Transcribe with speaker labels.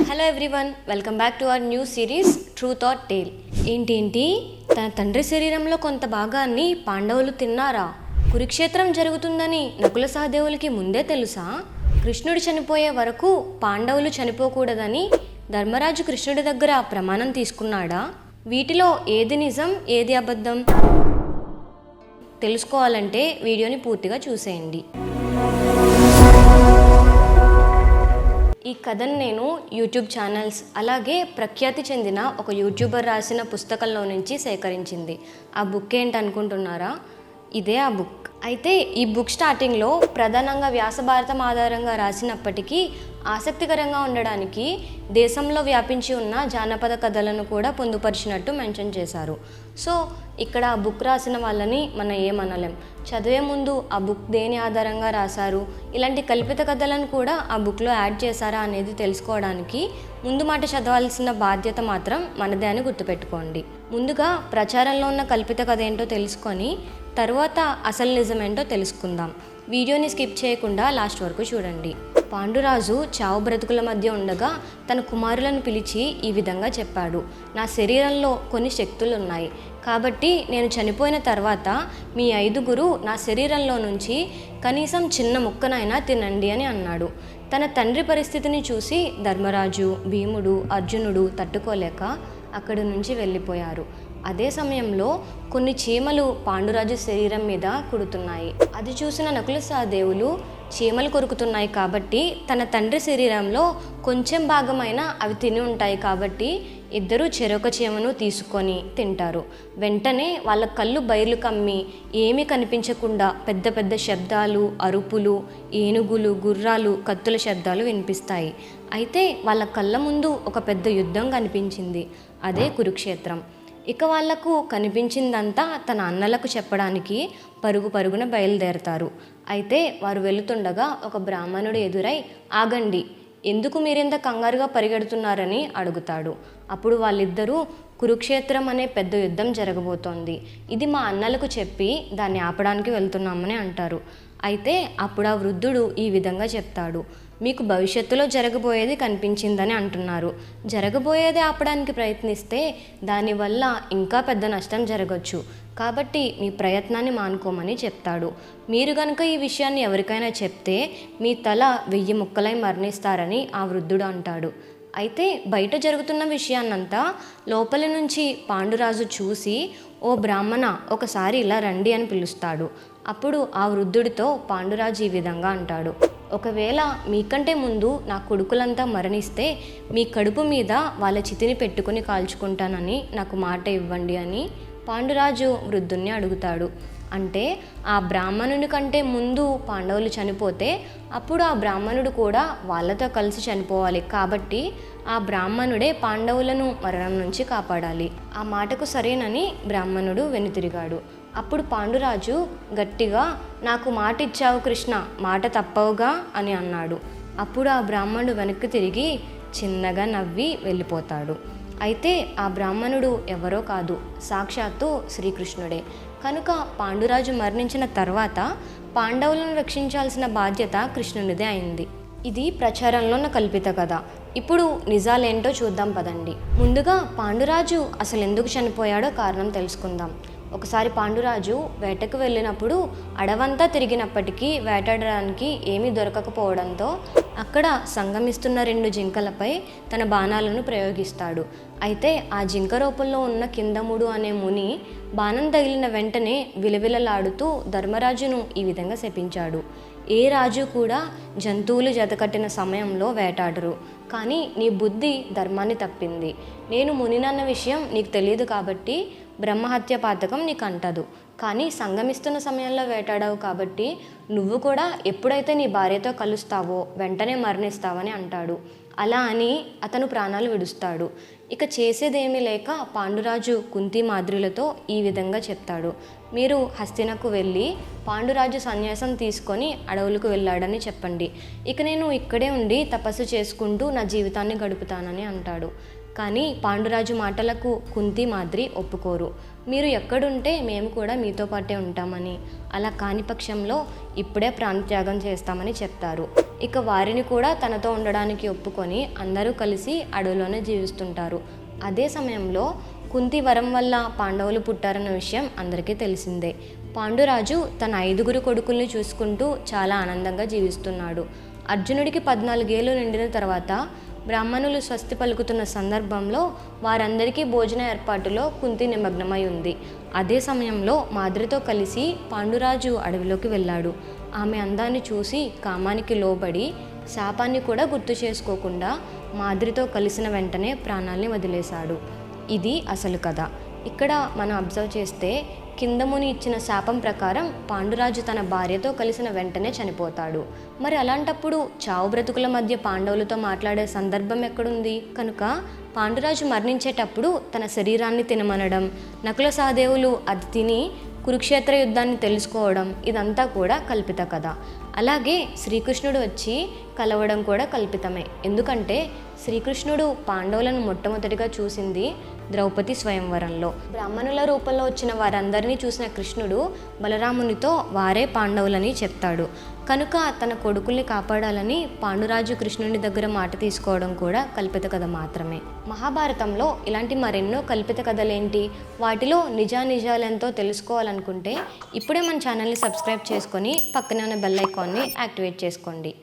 Speaker 1: Hello everyone, welcome back to our new series truth or tale. ఏంటి తన తండ్రి శరీరంలో కొంత భాగాన్ని పాండవులు తిన్నారా? కురుక్షేత్రం జరుగుతుందని నకుల సహదేవులకి ముందే తెలుసా? కృష్ణుడు చనిపోయే వరకు పాండవులు చనిపోకూడదని ధర్మరాజు కృష్ణుడి దగ్గర ప్రమాణం తీసుకున్నాడా? వీటిలో ఏది నిజం, ఏది అబద్ధం తెలుసుకోవాలంటే వీడియోని పూర్తిగా చూసేయండి. ఈ కథను నేను యూట్యూబ్ ఛానల్స్ అలాగే ప్రఖ్యాతి చెందిన ఒక యూట్యూబర్ రాసిన పుస్తకంలో నుంచి సేకరించింది. ఆ బుక్ ఏంటనుకుంటున్నారా? ఇదే ఆ బుక్. అయితే ఈ బుక్ స్టార్టింగ్లో ప్రధానంగా వ్యాస భారతం ఆధారంగా రాసినప్పటికీ ఆసక్తికరంగా ఉండడానికి దేశంలో వ్యాపించి ఉన్న జానపద కథలను కూడా పొందుపరిచినట్టు మెన్షన్ చేశారు. సో ఇక్కడ ఆ బుక్ రాసిన వాళ్ళని మనం ఏమనలేం. చదివే ముందు ఆ బుక్ దేని ఆధారంగా రాశారు, ఇలాంటి కల్పిత కథలను కూడా ఆ బుక్లో యాడ్ చేశారా అనేది తెలుసుకోవడానికి ముందు మాట చదవాల్సిన బాధ్యత మాత్రం మనదే అని గుర్తుపెట్టుకోండి. ముందుగా ప్రచారంలో ఉన్న కల్పిత కథ ఏంటో తెలుసుకొని తర్వాత అసలు నిజం ఏంటో తెలుసుకుందాం. వీడియోని స్కిప్ చేయకుండా లాస్ట్ వరకు చూడండి. పాండురాజు చావు బ్రతుకుల మధ్య ఉండగా తన కుమారులను పిలిచి ఈ విధంగా చెప్పాడు. నా శరీరంలో కొన్ని శక్తులు ఉన్నాయి కాబట్టి నేను చనిపోయిన తర్వాత మీ 5గురు నా శరీరంలో నుంచి కనీసం చిన్న ముక్కనైనా తినండి అని అన్నాడు. తన తండ్రి పరిస్థితిని చూసి ధర్మరాజు, భీముడు, అర్జునుడు తట్టుకోలేక అక్కడి నుంచి వెళ్ళిపోయారు. అదే సమయంలో కొన్ని చీమలు పాండురాజు శరీరం మీద కుడుతున్నాయి. అది చూసిన నకుల సహదేవులు చీమలు కొరుకుతున్నాయి కాబట్టి తన తండ్రి శరీరంలో కొంచెం భాగమైనా అవి తిని ఉంటాయి కాబట్టి ఇద్దరు చెరొక చీమను తీసుకొని తింటారు. వెంటనే వాళ్ళ కళ్ళు బయర్లు కమ్మి ఏమీ కనిపించకుండా పెద్ద పెద్ద శబ్దాలు, అరుపులు, ఏనుగులు, గుర్రాలు, కత్తుల శబ్దాలు వినిపిస్తాయి. అయితే వాళ్ళ కళ్ళ ముందు ఒక పెద్ద యుద్ధం కనిపించింది. అదే కురుక్షేత్రం. ఇక వాళ్లకు కనిపించిందంతా తన అన్నలకు చెప్పడానికి పరుగున బయలుదేరతారు. అయితే వారు వెళుతుండగా ఒక బ్రాహ్మణుడు ఎదురై ఆగండి, ఎందుకు మీరింత కంగారుగా పరిగెడుతున్నారని అడుగుతాడు. అప్పుడు వాళ్ళిద్దరూ కురుక్షేత్రం అనే పెద్ద యుద్ధం జరగబోతోంది, ఇది మా అన్నలకు చెప్పి దాన్ని ఆపడానికి వెళ్తున్నామని అంటారు. అయితే అప్పుడు ఆ వృద్ధుడు ఈ విధంగా చెప్తాడు, మీకు భవిష్యత్తులో జరగబోయేది కనిపించిందని అంటున్నారు. జరగబోయేది ఆపడానికి ప్రయత్నిస్తే దానివల్ల ఇంకా పెద్ద నష్టం జరగచ్చు. కాబట్టి మీ ప్రయత్నాన్ని మానుకోమని చెప్తాడు. మీరు కనుక ఈ విషయాన్ని ఎవరికైనా చెప్తే మీ తల 1000 ముక్కలై మరణిస్తారని ఆ వృద్ధుడు అంటాడు. అయితే బయట జరుగుతున్న విషయాన్నంతా లోపలి నుంచి పాండురాజు చూసి, ఓ బ్రాహ్మణ, ఒకసారి ఇలా రండి అని పిలుస్తాడు. అప్పుడు ఆ వృద్ధుడితో పాండురాజు ఈ విధంగా అంటాడు, ఒకవేళ మీకంటే ముందు నా కొడుకులంతా మరణిస్తే మీ కడుపు మీద వాళ్ళ చితిని పెట్టుకుని కాల్చుకుంటానని నాకు మాట ఇవ్వండి అని పాండురాజు వృద్ధుణ్ణి అడుగుతాడు. అంటే ఆ బ్రాహ్మణుని కంటే ముందు పాండవులు చనిపోతే అప్పుడు ఆ బ్రాహ్మణుడు కూడా వాళ్ళతో కలిసి చనిపోవాలి. కాబట్టి ఆ బ్రాహ్మణుడే పాండవులను మరణం నుంచి కాపాడాలి. ఆ మాటకు సరేనని బ్రాహ్మణుడు వెనుతిరిగాడు. అప్పుడు పాండురాజు గట్టిగా, నాకు మాట ఇచ్చావు కృష్ణ, మాట తప్పవుగా అని అన్నాడు. అప్పుడు ఆ బ్రాహ్మణుడు వెనక్కి తిరిగి చిన్నగా నవ్వి వెళ్ళిపోతాడు. అయితే ఆ బ్రాహ్మణుడు ఎవరో కాదు, సాక్షాత్తు శ్రీకృష్ణుడే. కనుక పాండురాజు మరణించిన తర్వాత పాండవులను రక్షించాల్సిన బాధ్యత కృష్ణునిదే అయింది. ఇది ప్రచారంలో ఉన్న కల్పిత కథ. ఇప్పుడు నిజాలేంటో చూద్దాం పదండి. ముందుగా పాండురాజు అసలు ఎందుకు చనిపోయాడో కారణం తెలుసుకుందాం. ఒకసారి పాండురాజు వేటకు వెళ్ళినప్పుడు అడవంతా తిరిగినప్పటికీ వేటాడడానికి ఏమీ దొరకకపోవడంతో అక్కడ సంగమిస్తున్న 2 జింకలపై తన బాణాలను ప్రయోగిస్తాడు. అయితే ఆ జింక రూపంలో ఉన్న కిందముడు అనే ముని బాణం తగిలిన వెంటనే విలవిలలాడుతూ ధర్మరాజును ఈ విధంగా శపించాడు, ఏ రాజు కూడా జంతువులు జతకట్టిన సమయంలో వేటాడరు, కానీ నీ బుద్ధి ధర్మాన్ని తప్పింది. నేను మునినన్న విషయం నీకు తెలియదు కాబట్టి బ్రహ్మహత్య పాతకం నీకు అంటదు, కానీ సంగమిస్తున్న సమయంలో వేటాడావు కాబట్టి నువ్వు కూడా ఎప్పుడైతే నీ భార్యతో కలుస్తావో వెంటనే మరణిస్తావని అంటాడు. అలా అని అతను ప్రాణాలు విడుస్తాడు. ఇక చేసేదేమీ లేక పాండురాజు కుంతి మాద్రులతో ఈ విధంగా చెప్తాడు, మీరు హస్తినకు వెళ్ళి పాండురాజు సన్యాసం తీసుకొని అడవులకు వెళ్ళాడని చెప్పండి. ఇక నేను ఇక్కడే ఉండి తపస్సు చేసుకుంటూ నా జీవితాన్ని గడుపుతానని అంటాడు. కానీ పాండురాజు మాటలకు కుంతి మాద్రి ఒప్పుకోరు. మీరు ఎక్కడుంటే మేము కూడా మీతో పాటే ఉంటామని, అలా కాని పక్షంలో ఇప్పుడే ప్రాణత్యాగం చేస్తామని చెప్తారు. ఇక వారిని కూడా తనతో ఉండడానికి ఒప్పుకొని అందరూ కలిసి అడవిలోనే జీవిస్తుంటారు. అదే సమయంలో కుంతి వరం వల్ల పాండవులు పుట్టారన్న విషయం అందరికీ తెలిసిందే. పాండురాజు తన 5 కొడుకుల్ని చూసుకుంటూ చాలా ఆనందంగా జీవిస్తున్నాడు. అర్జునుడికి 14 ఏళ్ళు నిండిన తర్వాత బ్రాహ్మణులు స్వస్తి పలుకుతున్న సందర్భంలో వారందరికీ భోజన ఏర్పాటులో కుంతి నిమగ్నమై ఉంది. అదే సమయంలో మాద్రితో కలిసి పాండురాజు అడవిలోకి వెళ్ళాడు. ఆమె అందాన్ని చూసి కామానికి లోబడి శాపాన్ని కూడా గుర్తు చేసుకోకుండా మాద్రితో కలిసిన వెంటనే ప్రాణాల్ని వదిలేశాడు. ఇది అసలు కథ. ఇక్కడ మనం అబ్జర్వ్ చేస్తే కిందముని ఇచ్చిన శాపం ప్రకారం పాండురాజు తన భార్యతో కలిసిన వెంటనే చనిపోతాడు. మరి అలాంటప్పుడు చావు బ్రతుకుల మధ్య పాండవులతో మాట్లాడే సందర్భం ఎక్కడుంది? కనుక పాండురాజు మరణించేటప్పుడు తన శరీరాన్ని తినమనడం, నకుల సహదేవులు అది తిని కురుక్షేత్ర యుద్ధాన్ని తెలుసుకోవడం ఇదంతా కూడా కల్పిత కథ. అలాగే శ్రీకృష్ణుడు వచ్చి కలవడం కూడా కల్పితమే. ఎందుకంటే శ్రీకృష్ణుడు పాండవులను మొట్టమొదటిగా చూసింది ద్రౌపది స్వయంవరంలో. బ్రాహ్మణుల రూపంలో వచ్చిన వారందరినీ చూసిన కృష్ణుడు బలరామునితో వారే పాండవులని చెప్తాడు. కనుక తన కొడుకుల్ని కాపాడాలని పాండురాజు కృష్ణుని దగ్గర మాట తీసుకోవడం కూడా కల్పిత కథ మాత్రమే. మహాభారతంలో ఇలాంటి మరెన్నో కల్పిత కథలేంటి, వాటిలో నిజానిజాలెంతో తెలుసుకోవాలనుకుంటే ఇప్పుడే మన ఛానల్ని సబ్స్క్రైబ్ చేసుకొని పక్కనే ఉన్న బెల్ ఐకాన్ని యాక్టివేట్ చేసుకోండి.